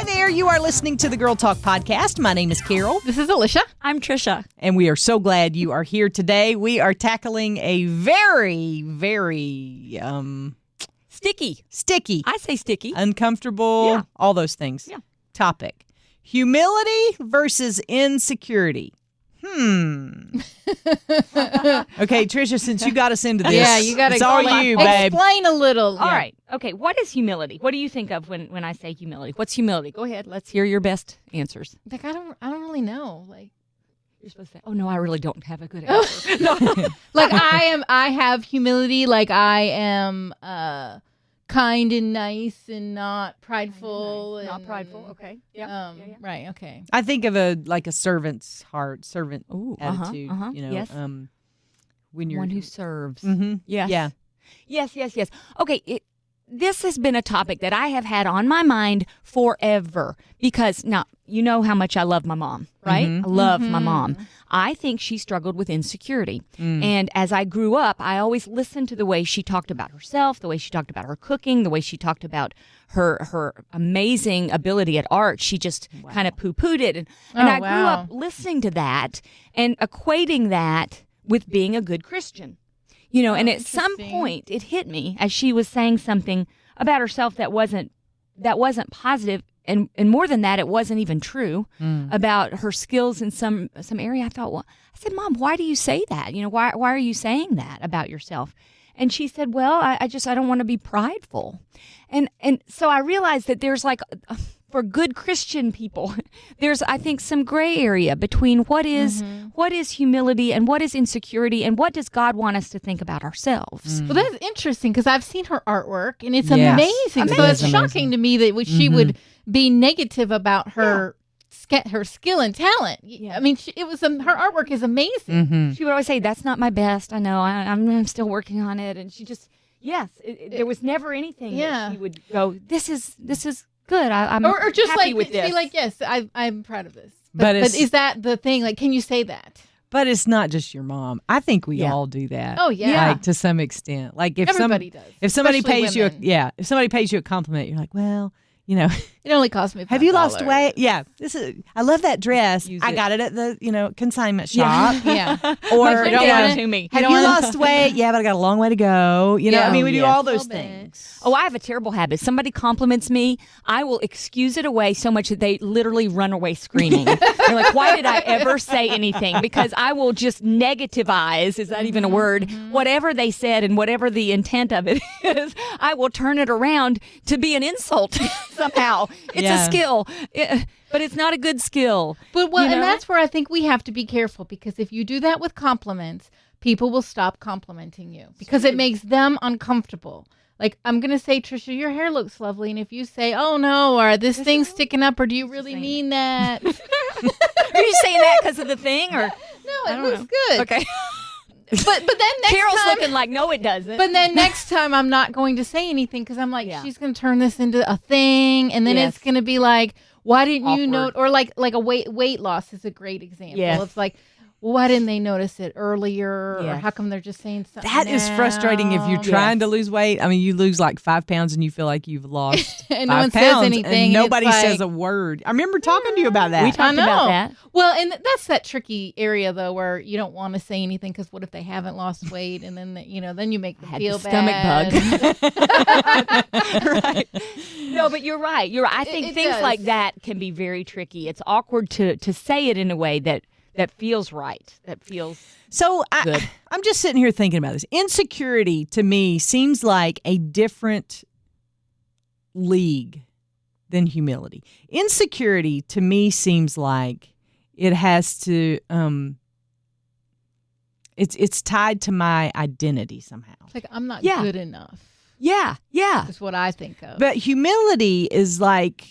there. You are listening to the Girl Talk podcast. My name is Carol. This is Alicia. I'm Tricia. And we are so glad you are here today. We are tackling a very, very sticky. I say sticky. Uncomfortable. Yeah. All those things. Yeah. Topic. Humility versus insecurity. Okay, Tricia, since you got us into this, Yeah, you got to it's all you, babe. Explain a little. All right. Okay. What is humility? What do you think of when I say humility? What's humility? Go ahead. Let's hear your best answers. Like I don't really know. Like You're supposed to say, oh, no, I really don't have a good answer. like I have humility. Like I am kind and nice and not prideful. Not and, prideful. Okay. Yeah. Right. Okay. I think of a servant's heart, servant Ooh, attitude. yes. When you're One who serves. Mhm. Yes. Yeah. Yes. Okay, this has been a topic that I have had on my mind forever because, now, you know how much I love my mom, right? I love my mom. I think she struggled with insecurity. And as I grew up, I always listened to the way she talked about herself, the way she talked about her cooking, the way she talked about her amazing ability at art. She just kind of poo-pooed it. And I grew up listening to that and equating that with being a good Christian. You know, and at some point it hit me as she was saying something about herself that wasn't positive, and more than that, it wasn't even true about her skills in some area. I thought, well, I said, Mom, why do you say that? You know, why are you saying that about yourself? And she said, well, I don't want to be prideful. And so I realized that there's for good Christian people, there's, I think, some gray area between what is humility and what is insecurity and what does God want us to think about ourselves. Well, that's interesting because I've seen her artwork and it's Yes. amazing. So it's shocking to me that she would be negative about her her skill and talent. I mean, her artwork is amazing. She would always say, that's not my best. I know. I'm still working on it. And she just, there was never anything that she would go, this is good. I'm or just happy like with this. be like, yes, I'm proud of this. But But is that the thing? Like, can you say that? But it's not just your mom. I think we all do that. Oh, yeah. Like to some extent. Like if Everybody does. if somebody Especially pays women. if somebody pays you a compliment, you're like, well, you know, It only cost me $5. have you lost weight? Yeah. I love that dress. Use I it. got it at the, consignment shop. Yeah. Or My friend Don't did lie it. to me. have you lost weight? Yeah, but I got a long way to go. You know, Yeah. I mean, we do Yes. all those A little bit. things. Oh, I have a terrible habit. Somebody compliments me, I will excuse it away so much that they literally run away screaming. They're like, why did I ever say anything? Because I will just negativize, is that even a word, whatever they said and whatever the intent of it is, I will turn it around to be an insult somehow. It's a skill, but it's not a good skill. But you know? and that's where I think we have to be careful because if you do that with compliments, people will stop complimenting you because it makes them uncomfortable. Like, I'm going to say, Tricia, your hair looks lovely. And if you say, oh, no, or this thing's sticking up, or do you really mean that? Are you saying that because of the thing? Or No, it looks good. Okay. But then next Carol's time, looking like, no, it doesn't. But then next time I'm not going to say anything because I'm like, she's going to turn this into a thing. And then it's going to be like, why didn't you know? Or like a weight loss is a great example. Yes. It's like, well, why didn't they notice it earlier? Yes. Or how come they're just saying something That is frustrating if you're trying to lose weight. I mean, you lose like 5 pounds and you feel like you've lost And 5 no one says pounds anything, and and nobody it's says like- a word. I remember talking to you about that. We talked about that. Well, and that's that tricky area though, where you don't want to say anything because what if they haven't lost weight, and then then you make them Had feel the stomach bad. bug. Right. No, but you're right. I think It things does. like that can be very tricky. It's awkward to say it in a way that feels right. That feels So good. I'm just sitting here thinking about this. Insecurity to me seems like a different league than humility. Insecurity to me seems like it has to it's tied to my identity somehow. It's like I'm not Yeah. good enough. Yeah. Is what I think of. But humility is like,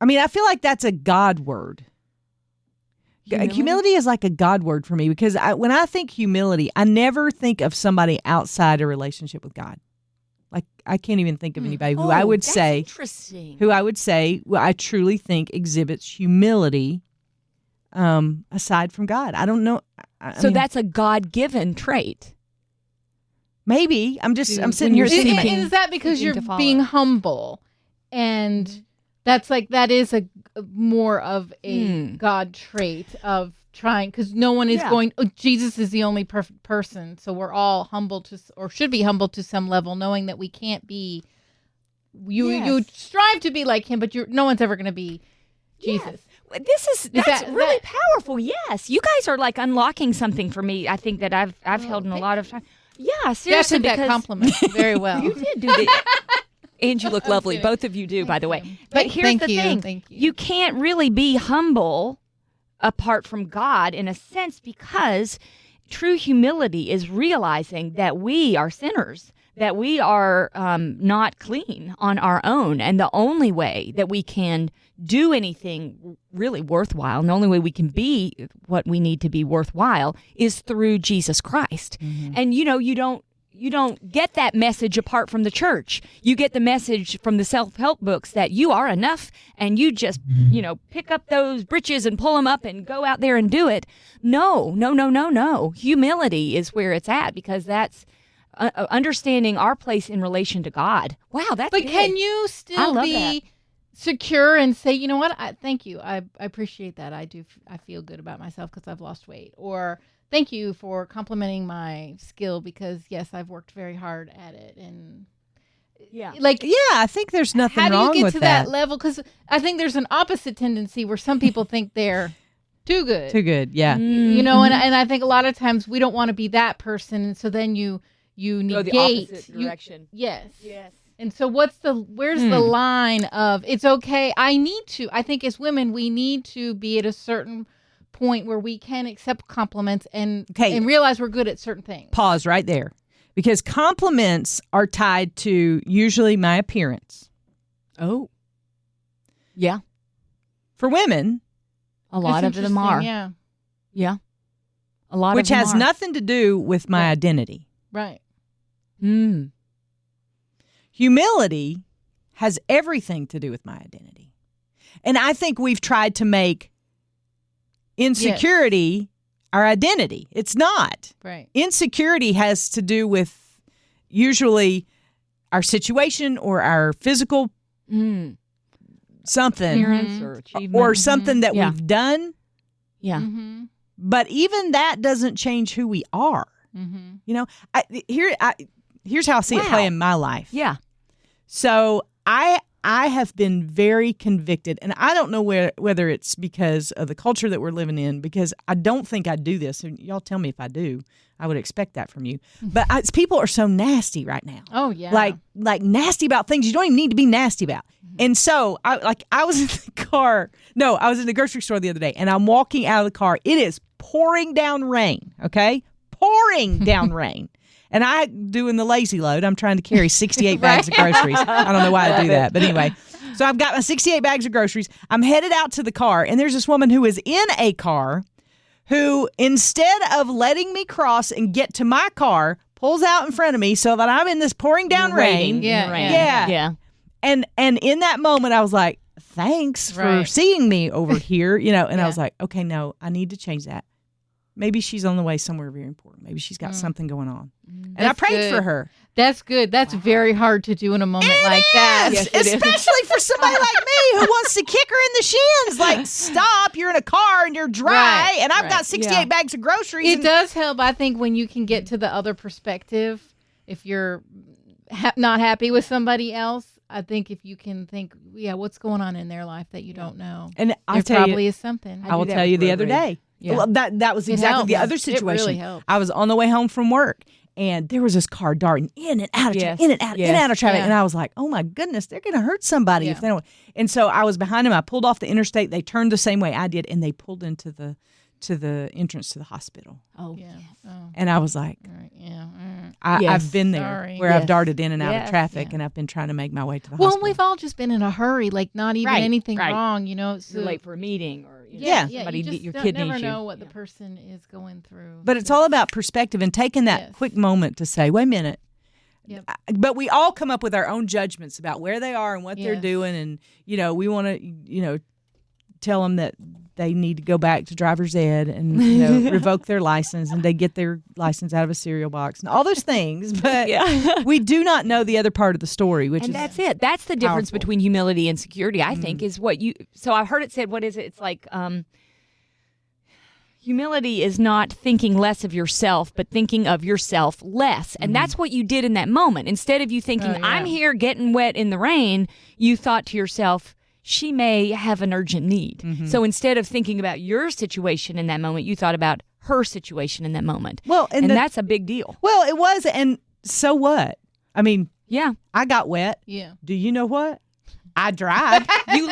I mean, I feel like that's a God word. Humility is like a God word for me because when I think humility, I never think of somebody outside a relationship with God. Like, I can't even think of anybody who I would that's say, interesting. well, I truly think exhibits humility aside from God. I don't know. I mean, that's a God-given trait. maybe. I'm sitting when here you're thinking. thinking- Is that because thinking you're to follow. being humble And that is a more of a God trait of trying, because no one is going, Jesus is the only perfect person. So we're all humble or should be humble to some level, knowing that we can't be, you strive to be like him, but no one's ever going to be Jesus. That's really powerful. Yes. You guys are like unlocking something for me. I think that I've held in a lot of time. Yeah, seriously. That compliment very well. You did do that. And you look lovely. Both of you do, by the way. But here's the thing. Thank you. You can't really be humble apart from God in a sense, because true humility is realizing that we are sinners, that we are not clean on our own. And the only way that we can do anything really worthwhile, and the only way we can be what we need to be worthwhile is through Jesus Christ. Mm-hmm. And, you don't get that message apart from the church. You get the message from the self-help books that you are enough, and you just, pick up those britches and pull them up and go out there and do it. No. Humility is where it's at, because that's understanding our place in relation to God. Wow, that's But good. can you still be secure and say, you know what, thank you. I appreciate that. I feel good about myself because I've lost weight. Or thank you for complimenting my skill because, yes, I've worked very hard at it. And I think there's nothing wrong with that. How do you get to that level? Because I think there's an opposite tendency where some people think they're too good. Too good, yeah. And I think a lot of times we don't want to be that person. And so then you negate. Go the opposite direction. Yes. And so where's the line of, it's okay, I think as women, we need to be at a certain point where we can accept compliments and realize we're good at certain things. Pause right there. Because compliments are tied to usually my appearance. Oh. Yeah. For women. A lot of them are. Yeah. Yeah. A lot of them which has nothing to do with my identity. Right. Humility has everything to do with my identity. And I think we've tried to make insecurity our identity. It's not. Right. Insecurity has to do with usually our situation or our physical something. Appearance or achievement. Or something that we've done. Yeah. Mm-hmm. But even that doesn't change who we are. Mm-hmm. Here's how I see it play in my life. Yeah. So I have been very convicted, and I don't know whether it's because of the culture that we're living in, because I don't think I do this, and y'all tell me if I do. I would expect that from you. But people are so nasty right now. Oh, yeah. Like nasty about things you don't even need to be nasty about. And so I was in the car. No, I was in the grocery store the other day, and I'm walking out of the car. It is pouring down rain, okay? Pouring down rain. And I'm doing the lazy load. I'm trying to carry 68 bags of groceries. I don't know why I do that. But anyway, so I've got my 68 bags of groceries. I'm headed out to the car, and there's this woman who is in a car who, instead of letting me cross and get to my car, pulls out in front of me so that I'm in this pouring down rain. Yeah. And in that moment, I was like, thanks for seeing me over here. And I was like, okay, no, I need to change that. Maybe she's on the way somewhere very important. Maybe she's got something going on. And I prayed for her. That's good. That's very hard to do in a moment like that. Yes, especially for somebody like me who wants to kick her in the shins. Like, stop, you're in a car and you're dry, and I've got 68 bags of groceries. It does help, I think, when you can get to the other perspective. If you're not happy with somebody else, I think if you can think, what's going on in their life that you don't know. And there probably is something. I will tell you the other day. Yeah. Well, that was exactly the other situation. It really helped. I was on the way home from work, and there was this car darting in and out of traffic, in and out of traffic. And I was like, oh, my goodness, they're going to hurt somebody if they don't. And so I was behind them. I pulled off the interstate. They turned the same way I did, and they pulled into the entrance to the hospital. Oh, yes. And I was like, I've been there where I've darted in and out of traffic, and I've been trying to make my way to the hospital. Well, we've all just been in a hurry, like not even anything wrong, So you're late for a meeting or somebody your kid never needs you. know what the person is going through. But it's all about perspective and taking that quick moment to say, wait a minute. Yep. But we all come up with our own judgments about where they are and what they're doing, and we want to tell them that they need to go back to driver's ed and revoke their license, and they get their license out of a cereal box and all those things. But we do not know the other part of the story, and that's it. That's the difference between humility and security, I think, is what you. So I've heard it said. What is it? It's like humility is not thinking less of yourself, but thinking of yourself less. And that's what you did in that moment. Instead of you thinking, I'm here getting wet in the rain, you thought to yourself, she may have an urgent need. So instead of thinking about your situation in that moment, you thought about her situation in that moment. Well, and that's a big deal. Well, it was. And so what? I mean, yeah, I got wet. Yeah. Do you know what? I dried. You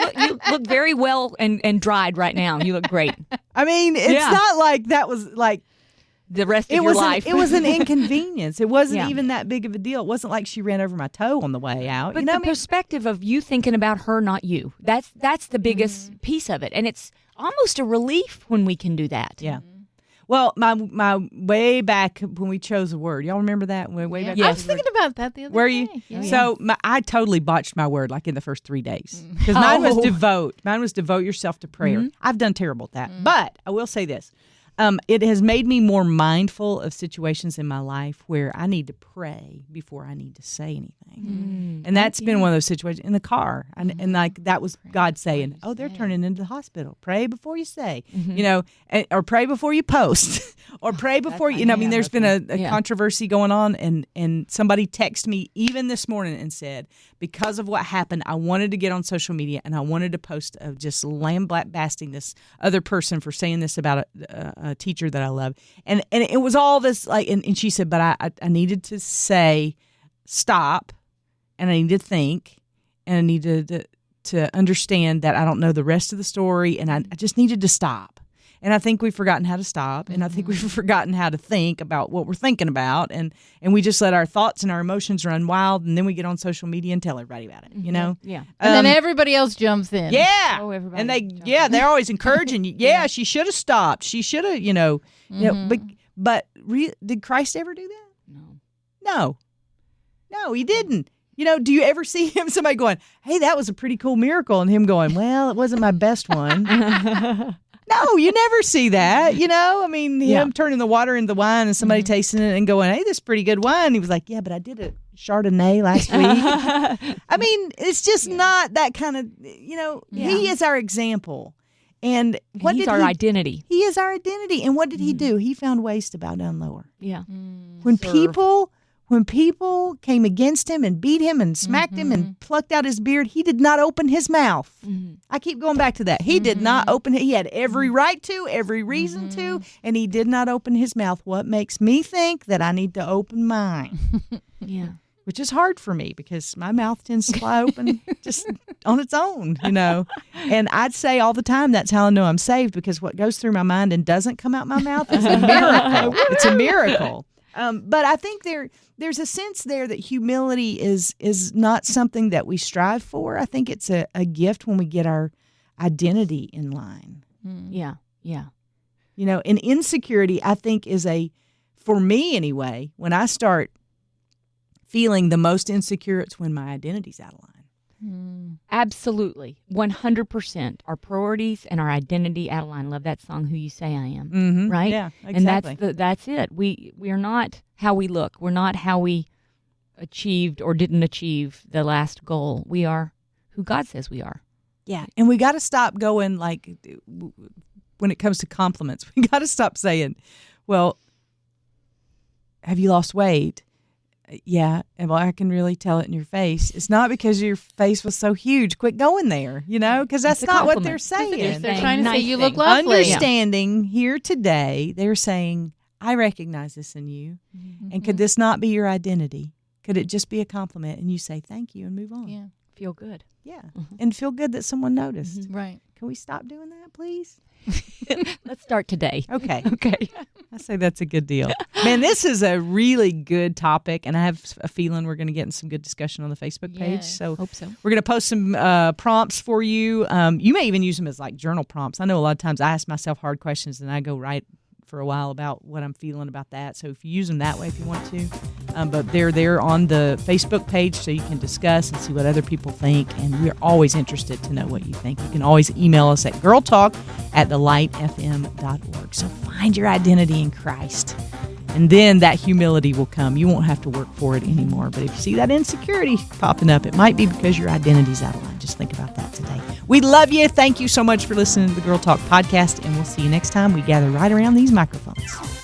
look very well and dried right now. You look great. I mean, it's not like that was like the rest of your life. It was an inconvenience. It wasn't even that big of a deal. It wasn't like she ran over my toe on the way out. But the perspective of you thinking about her, not you, that's the biggest piece of it. And it's almost a relief when we can do that. Yeah. Well, my way back when we chose a word, y'all remember that? Way back. I was thinking about that the other day. Were you? Yeah. So I totally botched my word like in the first 3 days. Because mine was devote. Mine was devote yourself to prayer. I've done terrible at that. But I will say this. It has made me more mindful of situations in my life where I need to pray before I need to say anything. And that's been one of those situations in the car. And like that was God saying, they're turning into the hospital. Pray before you say, or pray before you post or pray before you, I mean, there's been a controversy going on and somebody texted me even this morning and said, because of what happened, I wanted to get on social media and I wanted to post of just lambasting this other person for saying this about a teacher that I love. And it was all this like, and she said, but I needed to say stop and I needed to think and I needed to understand that I don't know the rest of the story and I just needed to stop. And I think we've forgotten how to stop, and I think we've forgotten how to think about what we're thinking about, and we just let our thoughts and our emotions run wild, and then we get on social media and tell everybody about it, you know? Yeah. And then everybody else jumps in. Yeah. Oh, everybody. And they're always encouraging you. Yeah, she should have stopped. She should have, but did Christ ever do that? No, he didn't. Do you ever see somebody going, hey, that was a pretty cool miracle, and him going, well, it wasn't my best one. No, you never see that, I mean, him turning the water into wine and somebody tasting it and going, hey, this is pretty good wine. He was like, yeah, but I did a Chardonnay last week. I mean, it's just not that kind of, he is our example. And he's our identity. He is our identity. And what did he do? He found ways to bow down lower. Yeah. When people came against him and beat him and smacked him and plucked out his beard, he did not open his mouth. I keep going back to that. He did not open it. He had every right to, every reason to, and he did not open his mouth. What makes me think that I need to open mine? Yeah. Which is hard for me because my mouth tends to fly open just on its own, And I'd say all the time that's how I know I'm saved, because what goes through my mind and doesn't come out my mouth is a miracle. It's a miracle. But I think there's a sense there that humility is not something that we strive for. I think it's a gift when we get our identity in line. Yeah. And insecurity, I think, is for me anyway, when I start feeling the most insecure, it's when my identity's out of line. Absolutely. 100%. Our priorities and our identity out of line. Love that song, Who You Say I Am. Right? Yeah, exactly. And that's it. We are not how we look. We're not how we achieved or didn't achieve the last goal. We are who God says we are. Yeah. And we got to stop going like, when it comes to compliments, we got to stop saying, well, have you lost weight? Yeah, well, I can really tell it in your face. It's not because your face was so huge. Quit going there, because that's not what they're saying. They're trying to say you look lovely. Understanding here today, they're saying, I recognize this in you. And could this not be your identity? Could it just be a compliment? And you say thank you and move on. Yeah. Feel good. Yeah. And feel good that someone noticed. Right. Can we stop doing that, please? Let's start today. Okay. Okay. I say that's a good deal. Man, this is a really good topic, and I have a feeling we're going to get in some good discussion on the Facebook page. Yes. So hope so. We're going to post some prompts for you. You may even use them as like journal prompts. I know a lot of times I ask myself hard questions, and I go write for a while about what I'm feeling about that. So if you use them that way, if you want to. But they're there on the Facebook page so you can discuss and see what other people think. And we're always interested to know what you think. You can always email us at girltalk@thelightfm.org. So find your identity in Christ. And then that humility will come. You won't have to work for it anymore. But if you see that insecurity popping up, it might be because your identity's out of line. Just think about that today. We love you. Thank you so much for listening to the Girl Talk podcast. And we'll see you next time we gather right around these microphones.